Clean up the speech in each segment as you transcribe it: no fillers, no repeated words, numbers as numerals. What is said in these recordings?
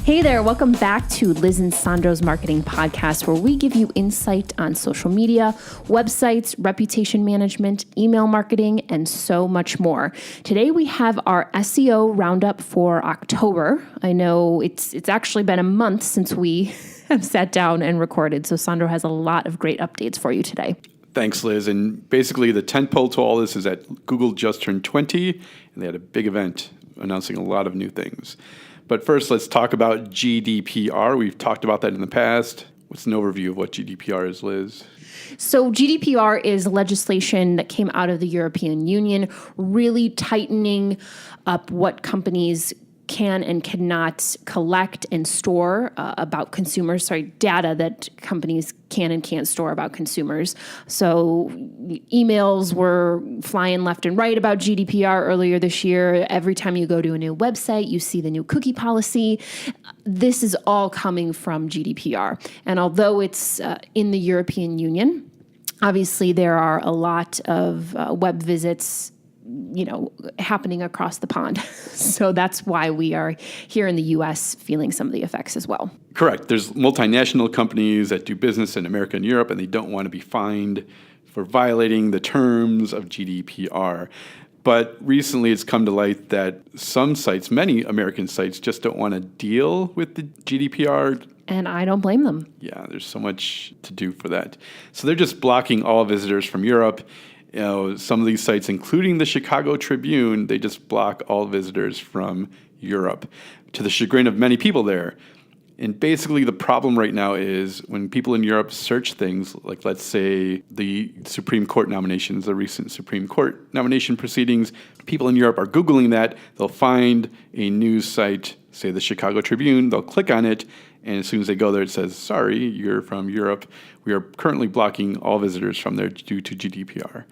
Hey there, welcome back to Liz and Sandro's Marketing Podcast, where we give you insight on social media, websites, reputation management, email marketing, and so much more. Today we have our SEO Roundup for October. I know it's actually been a month since we have sat down and recorded, so Sandro has a lot of great updates for you today. Thanks, Liz. And basically the tentpole to all this is that Google just turned 20, and they had a big event announcing a lot of new things. But first, let's talk about GDPR. We've talked about that in the past. What's an overview of what GDPR is, Liz? So GDPR is legislation that came out of the European Union, really tightening up what companies can and cannot collect and store about consumers, data that companies can and can't store about consumers. So emails were flying left and right about GDPR earlier this year. Every time you go to a new website, you see the new cookie policy. This is all coming from GDPR. And although it's in the European Union, obviously there are a lot of web visits happening across the pond. So that's why we are here in the U.S. feeling some of the effects as well. Correct. There's multinational companies that do business in America and Europe, and they don't want to be fined for violating the terms of GDPR. But recently it's come to light that some sites, many American sites, just don't want to deal with the GDPR. And I don't blame them. Yeah, there's so much to do for that. So they're just blocking all visitors from Europe. Some of these sites, including the Chicago Tribune, they just block all visitors from Europe, to the chagrin of many people there. And basically the problem right now is when people in Europe search things like, let's say, the Supreme Court nominations, the recent Supreme Court nomination proceedings, people in Europe are Googling that. They'll find a news site, say the Chicago Tribune, they'll click on it, and as soon as they go there, it says, sorry, you're from Europe. We are currently blocking all visitors from there due to GDPR.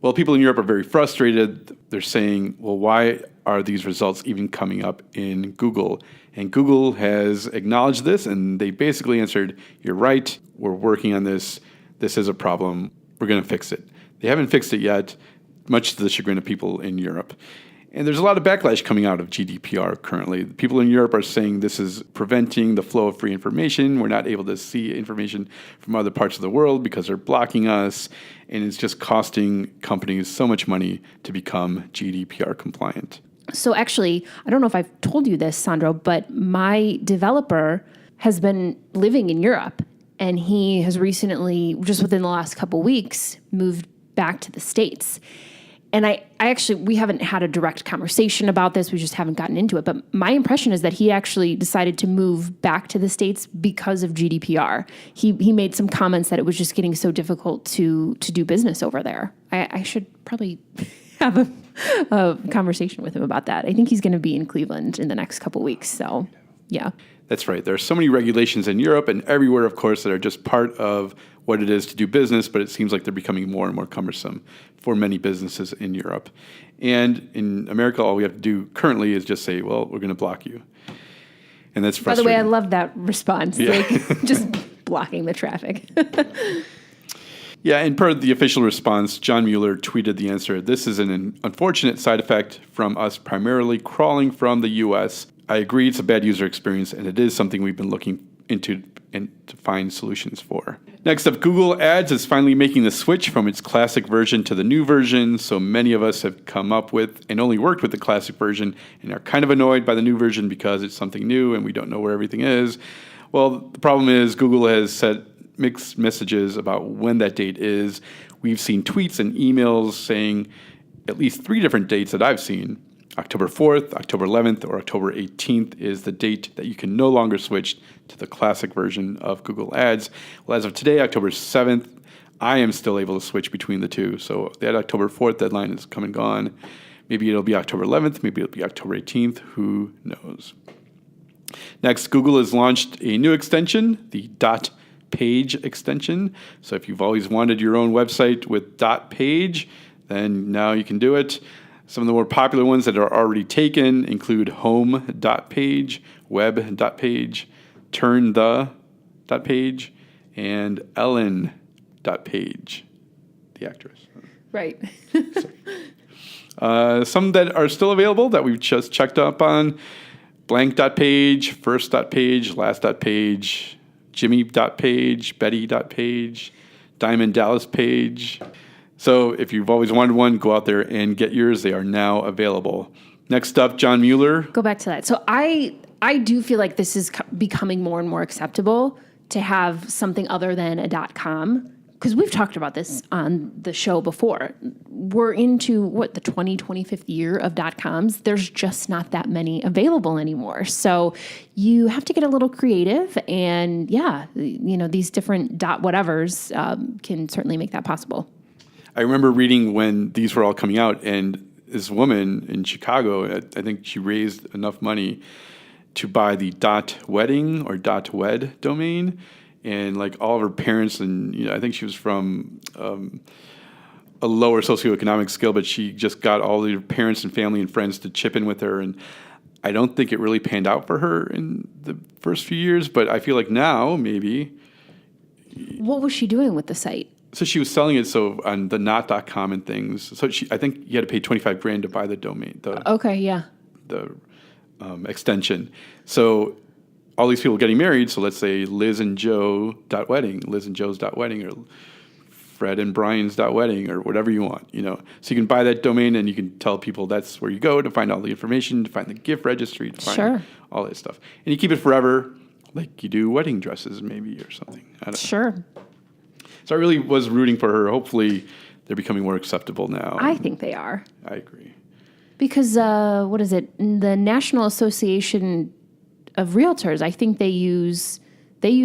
Well, people in Europe are very frustrated. They're saying, well, why are these results even coming up in Google? And Google has acknowledged this, and they basically answered, you're right, we're working on this. This is a problem. We're going to fix it. They haven't fixed it yet, much to the chagrin of people in Europe. And there's a lot of backlash coming out of GDPR currently. People in Europe are saying this is preventing the flow of free information. We're not able to see information from other parts of the world because they're blocking us. And it's just costing companies so much money to become GDPR compliant. So actually, I don't know if I've told you this, Sandro, but my developer has been living in Europe. And he has recently, just within the last couple weeks, moved back to the States. And we haven't had a direct conversation about this. We just haven't gotten into it. But my impression is that he actually decided to move back to the States because of GDPR. He made some comments that it was just getting so difficult to do business over there. I should probably have a conversation with him about that. I think he's going to be in Cleveland in the next couple weeks. So, yeah. That's right. There are so many regulations in Europe and everywhere, of course, that are just part of what it is to do business, but it seems like they're becoming more and more cumbersome for many businesses in Europe. And in America, all we have to do currently is just say, well, we're going to block you. And that's frustrating. By the way, I love that response, just blocking the traffic. Yeah, and per the official response, John Mueller tweeted the answer, this is an unfortunate side effect from us primarily crawling from the U.S. I agree it's a bad user experience, and it is something we've been looking into and to find solutions for. Next up, Google Ads is finally making the switch from its classic version to the new version. So many of us have come up with and only worked with the classic version and are kind of annoyed by the new version because it's something new and we don't know where everything is. Well, the problem is Google has set mixed messages about when that date is. We've seen tweets and emails saying at least 3 different dates that I've seen. October 4th, October 11th, or October 18th is the date that you can no longer switch to the classic version of Google Ads. Well, as of today, October 7th, I am still able to switch between the two. So that October 4th deadline is come and gone. Maybe it'll be October 11th, maybe it'll be October 18th, who knows. Next, Google has launched a new extension, the .page extension. So if you've always wanted your own website with .page, then now you can do it. Some of the more popular ones that are already taken include home.page, web.page, turn.page, and Ellen.page, the actress. Right. Some that are still available that we've just checked up on blank.page, first.page, last.page, Jimmy.page, Betty.page, Diamond Dallas page. So if you've always wanted one, go out there and get yours. They are now available. Next up, John Mueller. Go back to that. So I do feel like this is becoming more and more acceptable to have something other than a .com, because we've talked about this on the show before. We're into, the 25th year of .coms. There's just not that many available anymore. So you have to get a little creative, and these different .whatevers can certainly make that possible. I remember reading when these were all coming out, and this woman in Chicago, I think she raised enough money to buy the .wedding or .wed domain. And like all of her parents, and I think she was from a lower socioeconomic scale, but she just got all her parents and family and friends to chip in with her. And I don't think it really panned out for her in the first few years, but I feel like now maybe. What was she doing with the site? So she was selling it on the not.com and things. So I think you had to pay $25,000 to buy the domain. The extension. So all these people getting married, so let's say Liz and Joe.wedding, Liz and Joe's.wedding, or Fred and Brian's.wedding, or whatever you want, So you can buy that domain, and you can tell people that's where you go to find all the information, to find the gift registry, to find all that stuff. And you keep it forever, like you do wedding dresses maybe or something. I don't know. Sure. So I really was rooting for her. Hopefully they're becoming more acceptable now. I think they are. I agree. Because, the National Association of Realtors, I think they use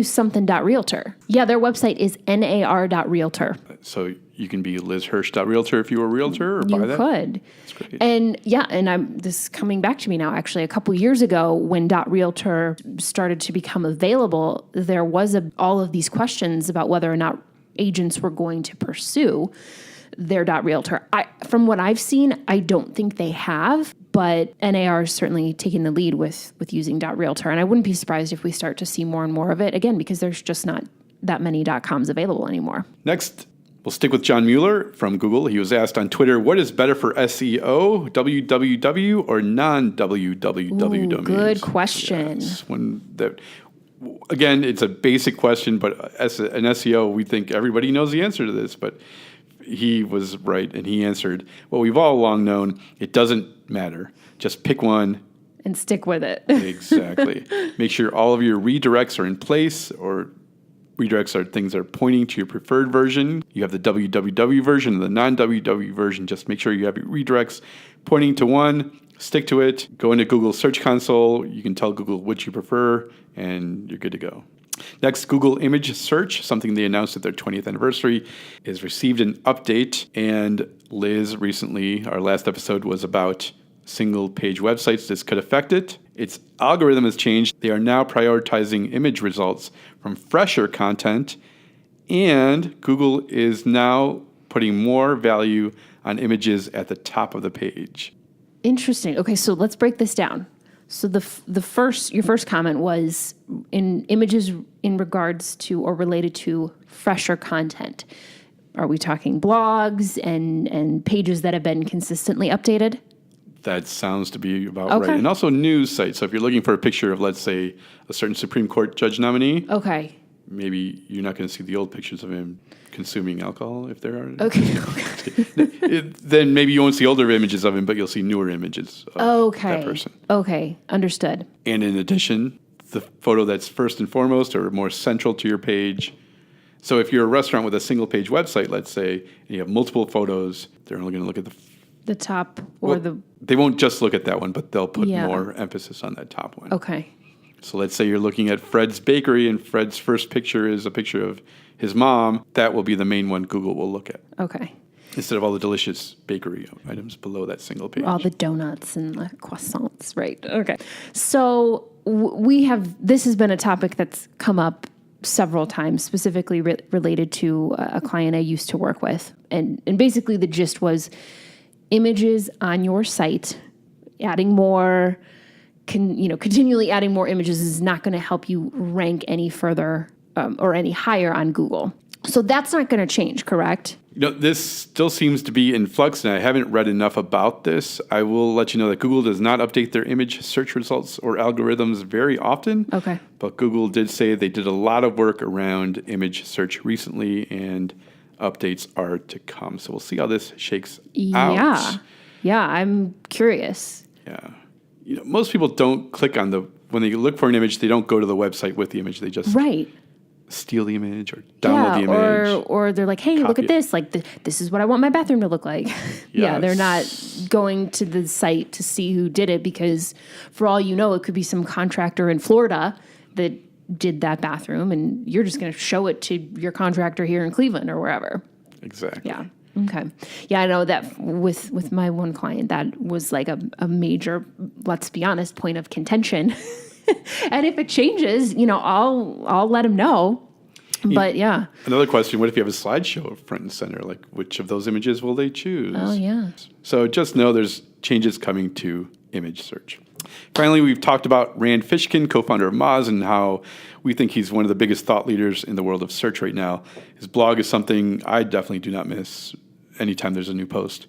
something.realtor. Yeah, their website is nar.realtor. So you can be Liz Hirsch.realtor if you were a realtor, or buy that? You could. That's great. And this is coming back to me now, actually. A couple years ago, when .realtor started to become available, there was all of these questions about whether or not agents were going to pursue their .realtor. From what I've seen, I don't think they have, but NAR is certainly taking the lead with using .realtor, and I wouldn't be surprised if we start to see more and more of it, again, because there's just not that many .coms available anymore. Next, we'll stick with John Mueller from Google. He was asked on Twitter, what is better for SEO, www or non-www domains? Good question. Yes, again, it's a basic question, but as an SEO, we think everybody knows the answer to this, but he was right, and he answered what we've all long known. It doesn't matter. Just pick one. And stick with it. Exactly. Make sure all of your redirects are in place, or redirects are things that are pointing to your preferred version. You have the www version and the non-www version. Just make sure you have your redirects pointing to one. Stick to it. Go into Google Search Console. You can tell Google which you prefer, and you're good to go. Next, Google Image Search, something they announced at their 20th anniversary, has received an update. And Liz recently, our last episode was about single-page websites. This could affect it. Its algorithm has changed. They are now prioritizing image results from fresher content, and Google is now putting more value on images at the top of the page. Interesting. Okay, so let's break this down. So your first comment was in images in regards to or related to fresher content. Are we talking blogs and pages that have been consistently updated? That sounds to be about right. And also news sites. So if you're looking for a picture of, let's say, a certain Supreme Court judge nominee, maybe you're not going to see the old pictures of him consuming alcohol, if there are. Then maybe you won't see older images of him, but you'll see newer images of that person. Okay, understood. And in addition, the photo that's first and foremost or more central to your page. So if you're a restaurant with a single-page website, let's say, and you have multiple photos, they're only going to look at the top or They won't just look at that one, but they'll put more emphasis on that top one. Okay. So let's say you're looking at Fred's Bakery, and Fred's first picture is a picture of his mom. That will be the main one Google will look at. Okay. Instead of all the delicious bakery items below that single page. All the donuts and the croissants, right? Okay. So this has been a topic that's come up several times, specifically related to a client I used to work with. And basically the gist was images on your site, adding more, continually adding more images is not going to help you rank any further or any higher on Google. So that's not going to change, correct? This still seems to be in flux, and I haven't read enough about this. I will let you know that Google does not update their image search results or algorithms very often. Okay. But Google did say they did a lot of work around image search recently, and updates are to come. So we'll see how this shakes out. Yeah, I'm curious. Yeah. Most people don't click on when they look for an image, they don't go to the website with the image. They just steal the image or download the image. Or they're like, hey, look at this. Like, this is what I want my bathroom to look like. Yeah, they're not going to the site to see who did it because for all you know, it could be some contractor in Florida that did that bathroom and you're just going to show it to your contractor here in Cleveland or wherever. Exactly. Yeah. Okay. Yeah, I know that with my one client, that was like a major, let's be honest, point of contention. And if it changes, I'll let him know. But yeah. Another question, what if you have a slideshow front and center? Like, which of those images will they choose? Oh, yeah. So just know there's changes coming to image search. Finally, we've talked about Rand Fishkin, co-founder of Moz, and how we think he's one of the biggest thought leaders in the world of search right now. His blog is something I definitely do not miss anytime there's a new post.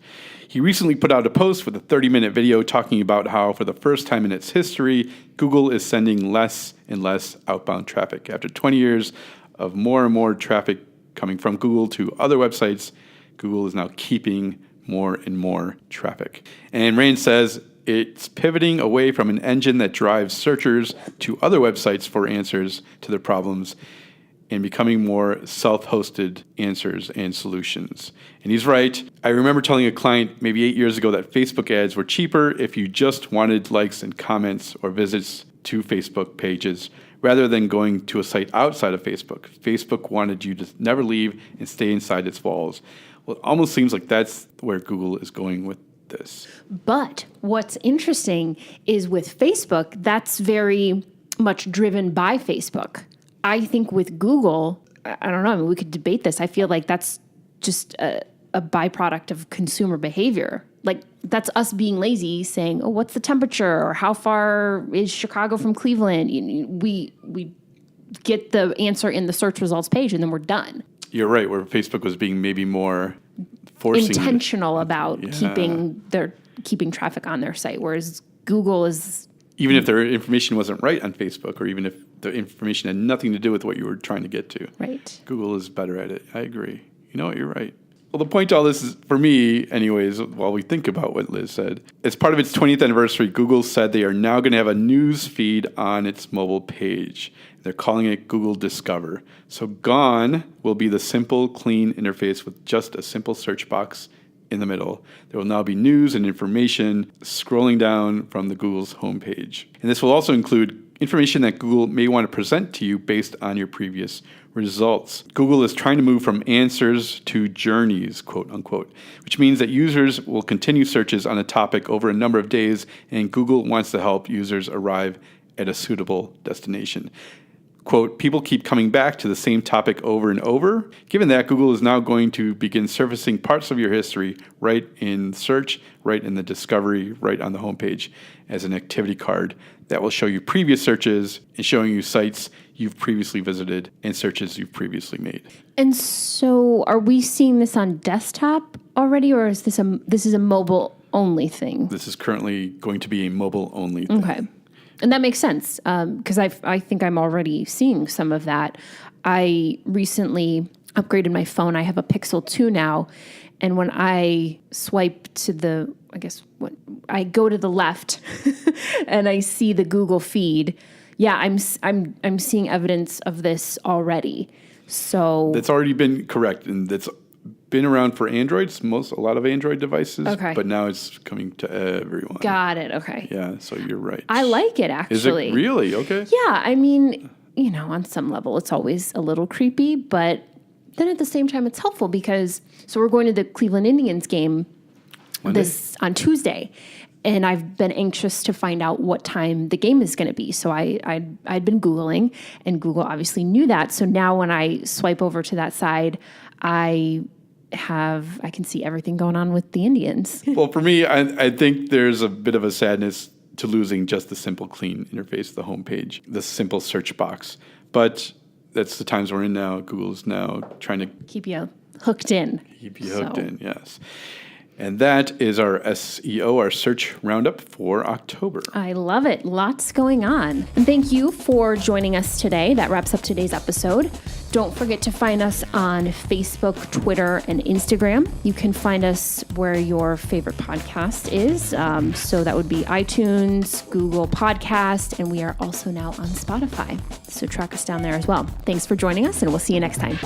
He recently put out a post with a 30-minute video talking about how, for the first time in its history, Google is sending less and less outbound traffic. After 20 years of more and more traffic coming from Google to other websites, Google is now keeping more and more traffic. And Rand says it's pivoting away from an engine that drives searchers to other websites for answers to their problems and becoming more self-hosted answers and solutions. And he's right. I remember telling a client maybe 8 years ago that Facebook ads were cheaper if you just wanted likes and comments or visits to Facebook pages rather than going to a site outside of Facebook. Facebook wanted you to never leave and stay inside its walls. Well, it almost seems like that's where Google is going with this. But what's interesting is with Facebook, that's very much driven by Facebook. I think with Google, I don't know, I mean, we could debate this. I feel like that's just a byproduct of consumer behavior. Like, that's us being lazy, saying, oh, what's the temperature? Or how far is Chicago from Cleveland? We get the answer in the search results page and then we're done. You're right, where Facebook was being maybe more forcing intentional about keeping traffic on their site, whereas Google is... Even if their information wasn't right on Facebook, or even if the information had nothing to do with what you were trying to get to. Right. Google is better at it. I agree. You know what? You're right. Well, the point to all this is, for me, anyways, while we think about what Liz said, as part of its 20th anniversary, Google said they are now going to have a news feed on its mobile page. They're calling it Google Discover. So gone will be the simple, clean interface with just a simple search box in the middle. There will now be news and information scrolling down from the Google's homepage. And this will also include information that Google may want to present to you based on your previous results. Google is trying to move from answers to journeys, quote unquote, which means that users will continue searches on a topic over a number of days, and Google wants to help users arrive at a suitable destination. Quote, people keep coming back to the same topic over and over. Given that, Google is now going to begin surfacing parts of your history right in search, right in the discovery, right on the homepage as an activity card that will show you previous searches and showing you sites you've previously visited and searches you've previously made. And so are we seeing this on desktop already, or is this a mobile only thing? This is currently going to be a mobile only thing. Okay. And that makes sense because I think I'm already seeing some of that. I recently upgraded my phone. I have a Pixel 2 now. And when I swipe to I go to the left and I see the Google feed. Yeah, I'm seeing evidence of this already. So that's already been correct, and that's been around for Androids, a lot of Android devices. Okay. But now it's coming to everyone. Got it. Okay. Yeah, so you're right. I like it, actually. Is it really? Okay. Yeah, I mean, on some level it's always a little creepy, but then at the same time it's helpful because we're going to the Cleveland Indians game on Tuesday. And I've been anxious to find out what time the game is going to be. So I'd been Googling, and Google obviously knew that. So now when I swipe over to that side, I can see everything going on with the Indians. Well, for me, I think there's a bit of a sadness to losing just the simple, clean interface, the homepage, the simple search box. But that's the times we're in now. Google's now trying to keep you hooked in. Keep you hooked in, yes. And that is our SEO, our search roundup for October. I love it. Lots going on. And thank you for joining us today. That wraps up today's episode. Don't forget to find us on Facebook, Twitter, and Instagram. You can find us where your favorite podcast is. So that would be iTunes, Google Podcast, and we are also now on Spotify. So track us down there as well. Thanks for joining us, and we'll see you next time.